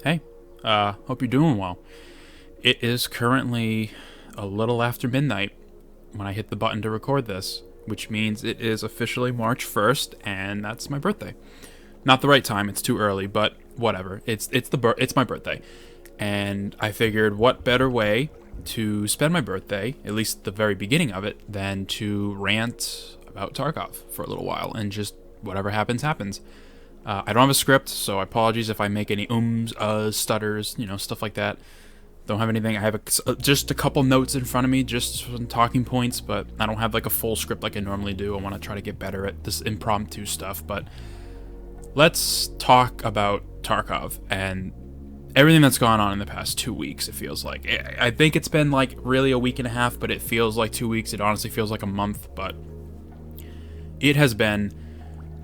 Hey, hope you're doing well. It is currently a little after midnight when I hit the button to record this, which means it is officially March 1st, and that's my birthday. Not the right time, it's too early, but whatever. It's my birthday. And I figured what better way to spend my birthday, at least the very beginning of it, than to rant about Tarkov for a little while and just whatever happens happens. I don't have a script, so apologies if I make any stutters, stuff like that. Don't have anything. I have just a couple notes in front of me, just some talking points, but I don't have like a full script like I normally do. I want to try to get better at this impromptu stuff, but let's talk about Tarkov and everything that's gone on in the past 2 weeks, it feels like. I think it's been like really a week and a half, but it feels like 2 weeks. It honestly feels like a month, but it has been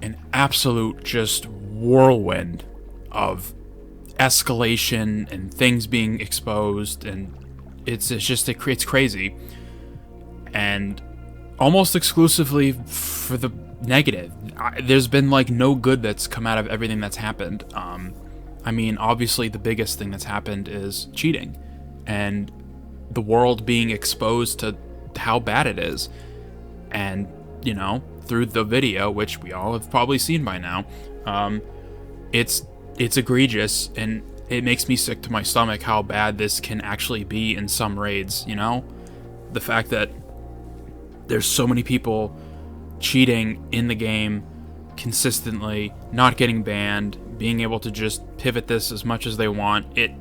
an absolute just whirlwind of escalation and things being exposed, and it's crazy, and almost exclusively for the negative. There's been like no good that's come out of everything that's happened. I mean, obviously the biggest thing that's happened is cheating and the world being exposed to how bad it is, and through the video, which we all have probably seen by now, it's egregious, and it makes me sick to my stomach how bad this can actually be in some raids. The fact that there's so many people cheating in the game consistently, not getting banned, being able to just pivot this as much as they want, it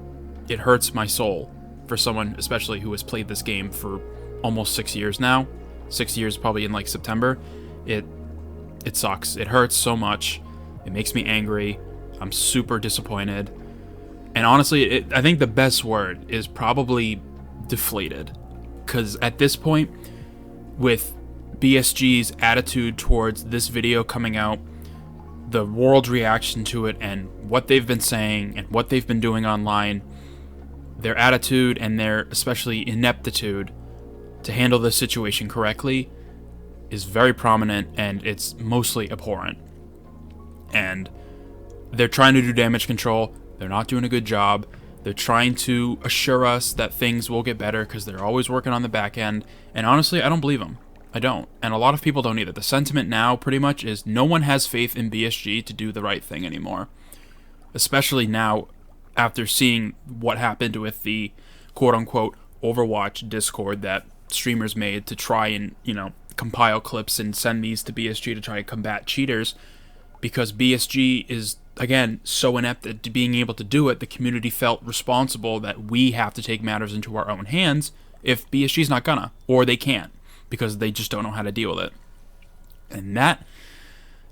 hurts my soul for someone especially who has played this game for almost 6 years now. 6 years probably in like September. It sucks. It hurts so much. It makes me angry. I'm super disappointed. And honestly, I think the best word is probably deflated. Because at this point, with BSG's attitude towards this video coming out, the world's reaction to it, and what they've been saying and what they've been doing online, their attitude and their especially ineptitude to handle this situation correctly is very prominent, and it's mostly abhorrent. And they're trying to do damage control. They're not doing a good job. They're trying to assure us that things will get better because they're always working on the back end. And honestly, I don't believe them. I don't. And a lot of people don't either. The sentiment now pretty much is no one has faith in BSG to do the right thing anymore. Especially now after seeing what happened with the quote-unquote Overwatch Discord that streamers made to try and, compile clips and send these to BSG to try to combat cheaters, because BSG is, again, so inept at being able to do it. The community felt responsible that we have to take matters into our own hands if BSG's not gonna, or they can't, because they just don't know how to deal with it. And that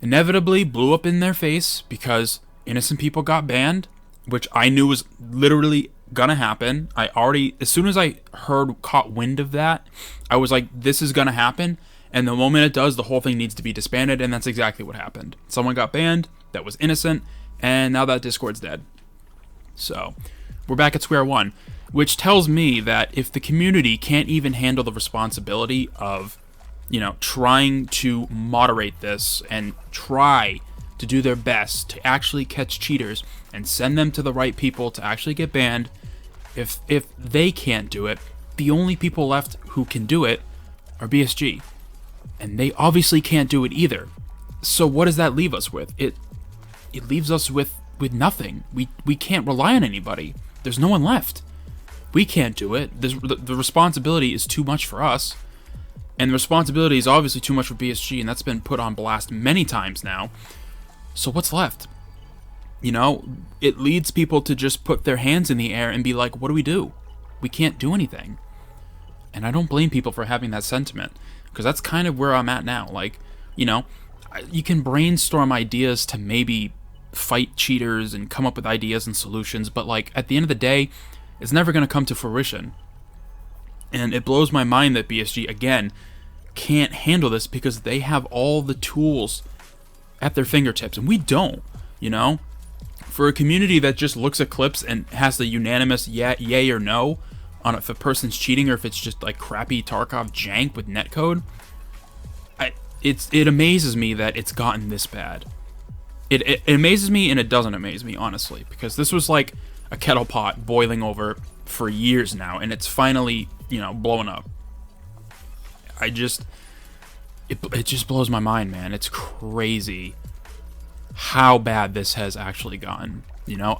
inevitably blew up in their face because innocent people got banned, which I knew was literally gonna happen. As soon as I caught wind of that, I was like, this is gonna happen. And the moment it does, the whole thing needs to be disbanded, and that's exactly what happened. Someone got banned that was innocent, and now that Discord's dead. So, we're back at square one, which tells me that if the community can't even handle the responsibility of, trying to moderate this and try to do their best to actually catch cheaters and send them to the right people to actually get banned, if they can't do it, the only people left who can do it are BSG. And they obviously can't do it either. So what does that leave us with? It leaves us with nothing. We can't rely on anybody. There's no one left. We can't do it. The responsibility is too much for us. And the responsibility is obviously too much for BSG, and that's been put on blast many times now. So what's left? It leads people to just put their hands in the air and be like, what do we do? We can't do anything. And I don't blame people for having that sentiment, because that's kind of where I'm at now. Like, you can brainstorm ideas to maybe fight cheaters and come up with ideas and solutions, but like at the end of the day, it's never going to come to fruition. And it blows my mind that BSG, again, can't handle this because they have all the tools at their fingertips, and we don't. For a community that just looks at clips and has the unanimous yay or no on if a person's cheating or if it's just like crappy Tarkov jank with netcode, it amazes me that it's gotten this bad. It amazes me, and it doesn't amaze me, honestly, because this was like a kettle pot boiling over for years now, and it's finally, blowing up. It just blows my mind, man. It's crazy how bad this has actually gotten.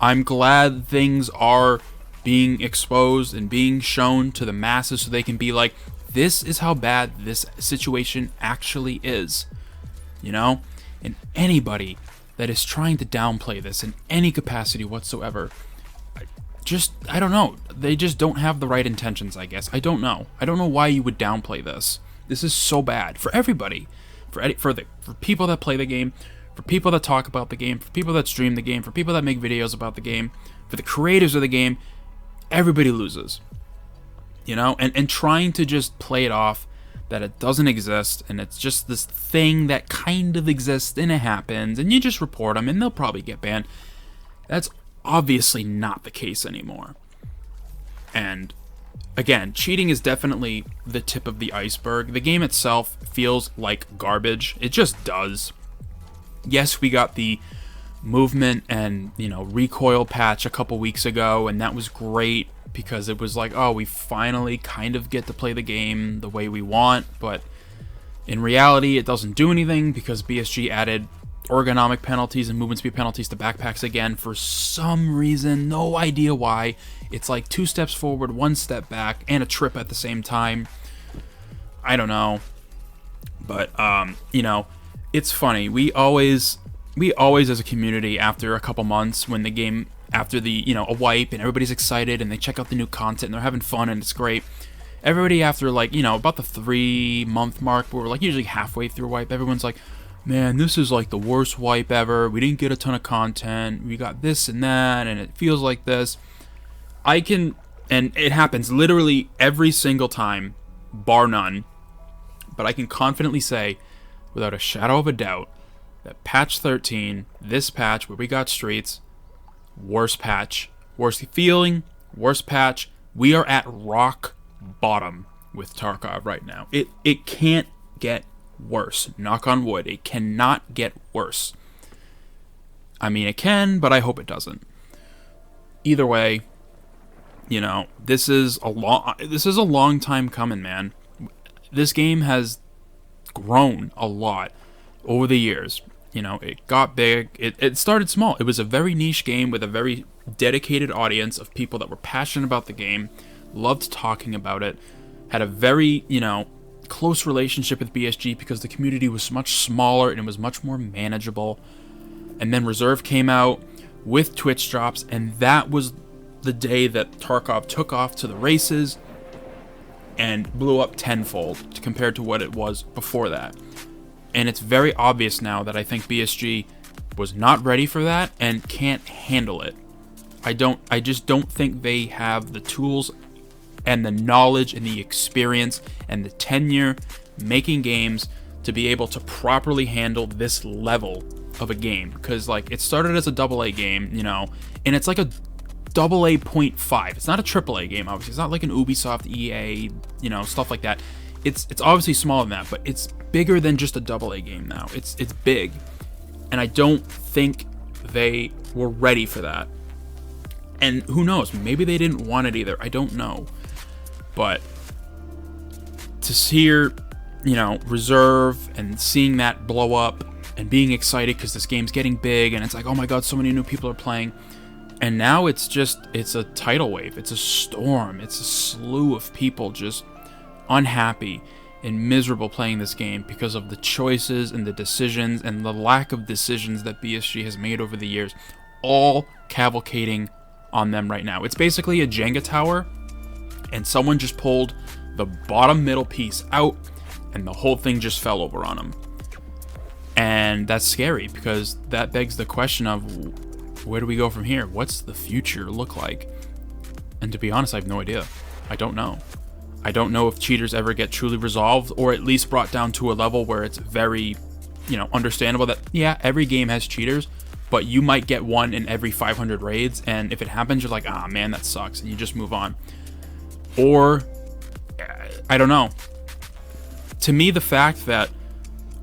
I'm glad things are being exposed and being shown to the masses so they can be like, this is how bad this situation actually is. And anybody that is trying to downplay this in any capacity whatsoever, I don't know. They just don't have the right intentions, I guess. I don't know why you would downplay this. This is so bad for everybody, for people that play the game, for people that talk about the game, for people that stream the game, for people that make videos about the game, for the creators of the game. Everybody loses, and trying to just play it off that it doesn't exist, and it's just this thing that kind of exists, and it happens, and you just report them, and they'll probably get banned. That's obviously not the case anymore. And again, cheating is definitely the tip of the iceberg. The game itself feels like garbage. It just does. Yes, we got the movement and recoil patch a couple weeks ago, and that was great because it was like, oh, we finally kind of get to play the game the way we want. But in reality, it doesn't do anything because BSG added ergonomic penalties and movement speed penalties to backpacks again for some reason. No idea why. It's like 2 steps forward, 1 step back, and a trip at the same time. I don't know. But it's funny. We always as a community, after a couple months, when the game, after the a wipe and everybody's excited and they check out the new content and they're having fun and it's great, everybody after about the 3-month mark, we're like usually halfway through wipe, everyone's like, man, this is like the worst wipe ever. We didn't get a ton of content. We got this and that, and it feels like this. And it happens literally every single time, bar none. But I can confidently say, without a shadow of a doubt, that patch 13, this patch where we got streets, worst patch, worst feeling, worst patch. We are at rock bottom with Tarkov right now. It can't get worse. Knock on wood. It cannot get worse. I mean, it can, but I hope it doesn't. Either way, this is a long time coming, man. This game has grown a lot over the years. It got big. It started small. It was a very niche game with a very dedicated audience of people that were passionate about the game, loved talking about it, had a very, close relationship with BSG because the community was much smaller and it was much more manageable. And then Reserve came out with Twitch drops, and that was the day that Tarkov took off to the races and blew up tenfold compared to what it was before that. And it's very obvious now that I think BSG was not ready for that and can't handle it. I just don't think they have the tools and the knowledge and the experience and the tenure making games to be able to properly handle this level of a game. Because it started as a AA game, and it's like a AA.5. It's not a AAA game, obviously. It's not like an Ubisoft, EA, stuff like that. It's obviously smaller than that, but it's bigger than just a AA game now. It's big, and I don't think they were ready for that. And who knows? Maybe they didn't want it either. I don't know. But to hear, Reserve and seeing that blow up and being excited because this game's getting big and it's like, oh my god, so many new people are playing. And now it's a tidal wave. It's a storm. It's a slew of people just unhappy and miserable playing this game because of the choices and the decisions and the lack of decisions that BSG has made over the years, all cavalcading on them right now. It's basically a Jenga tower, and someone just pulled the bottom middle piece out, and the whole thing just fell over on them. And that's scary because that begs the question of, where do we go from here? What's the future look like? And to be honest, I have no idea. I don't know. I don't know if cheaters ever get truly resolved, or at least brought down to a level where it's very, understandable that, yeah, every game has cheaters, but you might get one in every 500 raids, and if it happens, you're like, ah, man, that sucks, and you just move on. Or, I don't know. To me, the fact that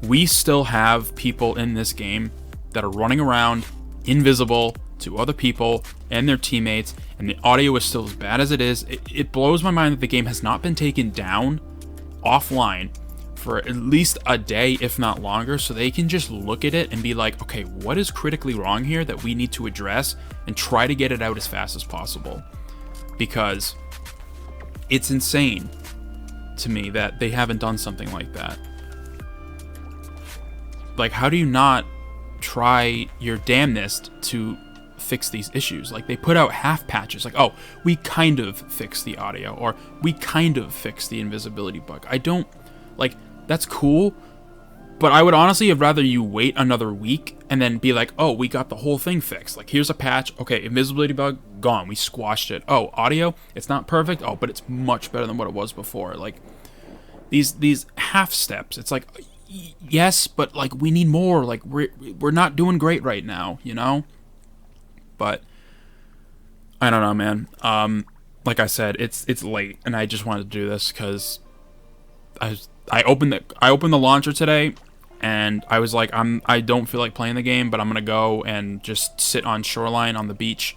we still have people in this game that are running around invisible to other people and their teammates, and the audio is still as bad as it is. It blows my mind that the game has not been taken down offline for at least a day, if not longer, so they can just look at it and be like, okay, what is critically wrong here that we need to address, and try to get it out as fast as possible. Because it's insane to me that they haven't done something like that. Like, how do you not try your damnedest to fix these issues? Like, they put out half patches, like, oh, we kind of fixed the audio, or we kind of fixed the invisibility bug. I don't, like, that's cool, but I would honestly have rather you wait another week and then be like, oh, we got the whole thing fixed. Like, here's a patch. Okay, invisibility bug, gone. We squashed it. Oh, audio, it's not perfect. Oh, but it's much better than what it was before. Like, these half steps, it's like, yes, but like, we need more. Like, we're not doing great right now, you know? But I don't know, man. Like I said, it's late, and I just wanted to do this because I opened the launcher today, and I was like, I don't feel like playing the game, but I'm gonna go and just sit on Shoreline on the beach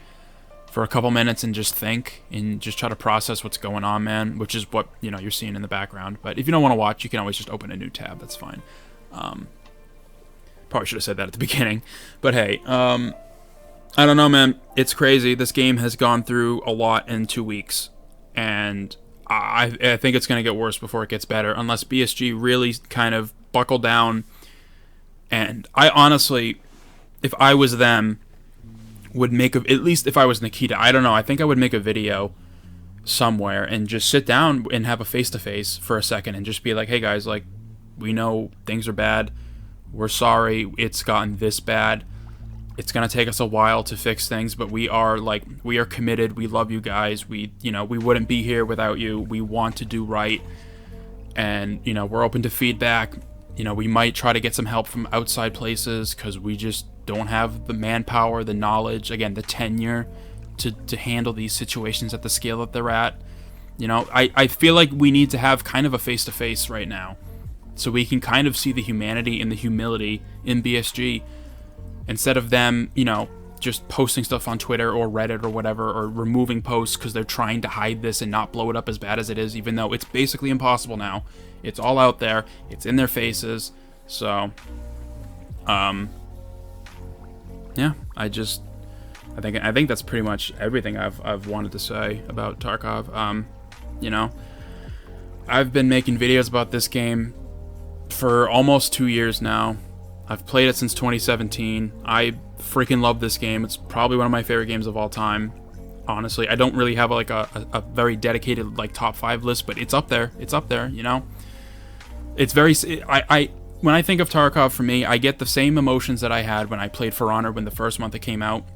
for a couple minutes and just think and just try to process what's going on, man. Which is what, you know, you're seeing in the background. But if you don't want to watch, you can always just open a new tab. That's fine. Probably should have said that at the beginning, but hey, I don't know, man. It's crazy. This game has gone through a lot in 2 weeks, and I think it's going to get worse before it gets better, unless BSG really kind of buckle down. And I honestly, if I was them, would make at least if I was Nikita, I don't know, I think I would make a video somewhere and just sit down and have a face-to-face for a second and just be like, hey guys, like, we know things are bad. We're sorry it's gotten this bad. It's going to take us a while to fix things, but we are committed. We love you guys. We wouldn't be here without you. We want to do right. And, you know, we're open to feedback. You know, we might try to get some help from outside places because we just don't have the manpower, the knowledge, again, the tenure to handle these situations at the scale that they're at. You know, I feel like we need to have kind of a face-to-face right now so we can kind of see the humanity and the humility in BSG. Instead of them, you know, just posting stuff on Twitter or Reddit or whatever, or removing posts because they're trying to hide this and not blow it up as bad as it is, even though it's basically impossible now. It's all out there. It's in their faces. So, yeah, I think that's pretty much everything I've wanted to say about Tarkov. You know, I've been making videos about this game for almost 2 years now. I've played it since 2017. I freaking love this game. It's probably one of my favorite games of all time. Honestly, I don't really have like a very dedicated like top 5 list, but it's up there. It's up there, you know. It's very when I think of Tarkov, for me, I get the same emotions that I had when I played For Honor when the first month it came out,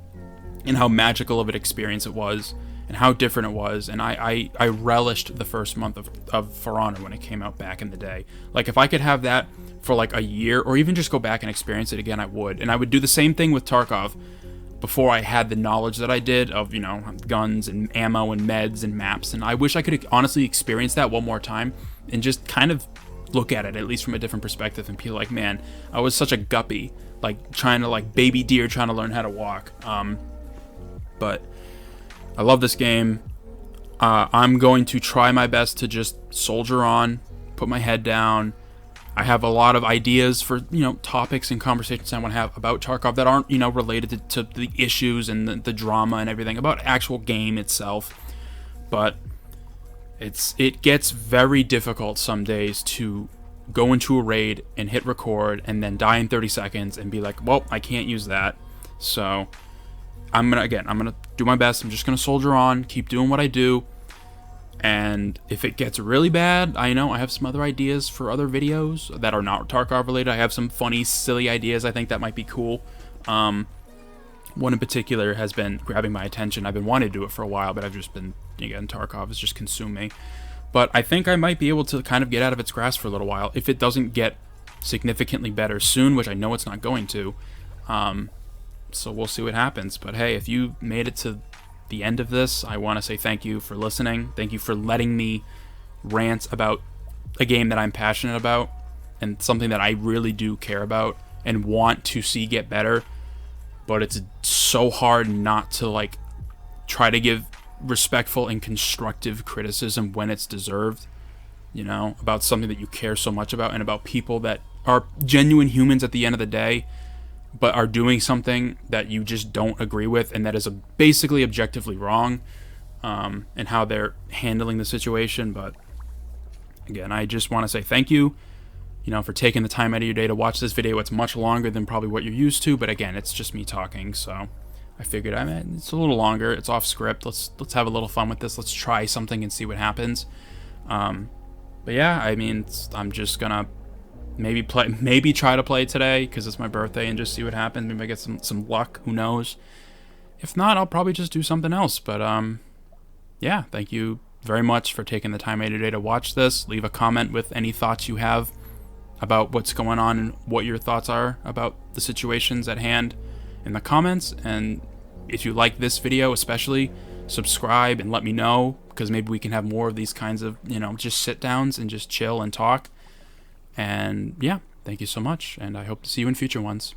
and how magical of an experience it was, and how different it was. And I relished the first month of For Honor when it came out back in the day. Like, if I could have that for like a year, or even just go back and experience it again, I would. And I would do the same thing with Tarkov before I had the knowledge that I did of, you know, guns and ammo and meds and maps. And I wish I could honestly experience that one more time and just kind of look at it at least from a different perspective and be like, man, I was such a guppy, like trying to, like, baby deer trying to learn how to walk. But I love this game. I'm going to try my best to just soldier on, put my head down. I have a lot of ideas for, you know, topics and conversations I want to have about Tarkov that aren't, you know, related to the issues and the drama and everything about actual game itself. But it gets very difficult some days to go into a raid and hit record and then die in 30 seconds and be like, well, I can't use that. So I'm gonna do my best. I'm just gonna soldier on, keep doing what I do. And if it gets really bad, I know I have some other ideas for other videos that are not Tarkov related. I have some funny, silly ideas I think that might be cool. One in particular has been grabbing my attention. I've been wanting to do it for a while, but I've just been, again, Tarkov has just consumed me. But I think I might be able to kind of get out of its grasp for a little while if it doesn't get significantly better soon, which I know it's not going to. So we'll see what happens. But hey, if you made it to the end of this, I want to say thank you for listening. Thank you for letting me rant about a game that I'm passionate about and something that I really do care about and want to see get better. but it's so hard not to like try to give respectful and constructive criticism when it's deserved, you know, about something that you care so much about, and about people that are genuine humans at the end of the day, but are doing something that you just don't agree with, and that is basically objectively wrong, and how they're handling the situation. But again, I just want to say thank you, you know, for taking the time out of your day to watch this video. It's much longer than probably what you're used to, but again, it's just me talking, so I figured, I mean, it's a little longer, it's off script, let's have a little fun with this, let's try something and see what happens. But yeah, I mean, I'm just gonna maybe try to play today because it's my birthday and just see what happens. Maybe I get some luck, who knows. If not, I'll probably just do something else. But yeah, thank you very much for taking the time out of your day to watch this. Leave a comment with any thoughts you have about what's going on and what your thoughts are about the situations at hand in the comments. And if you like this video especially, subscribe and let me know, because maybe we can have more of these kinds of, you know, just sit downs and just chill and talk. And yeah, thank you so much, and I hope to see you in future ones.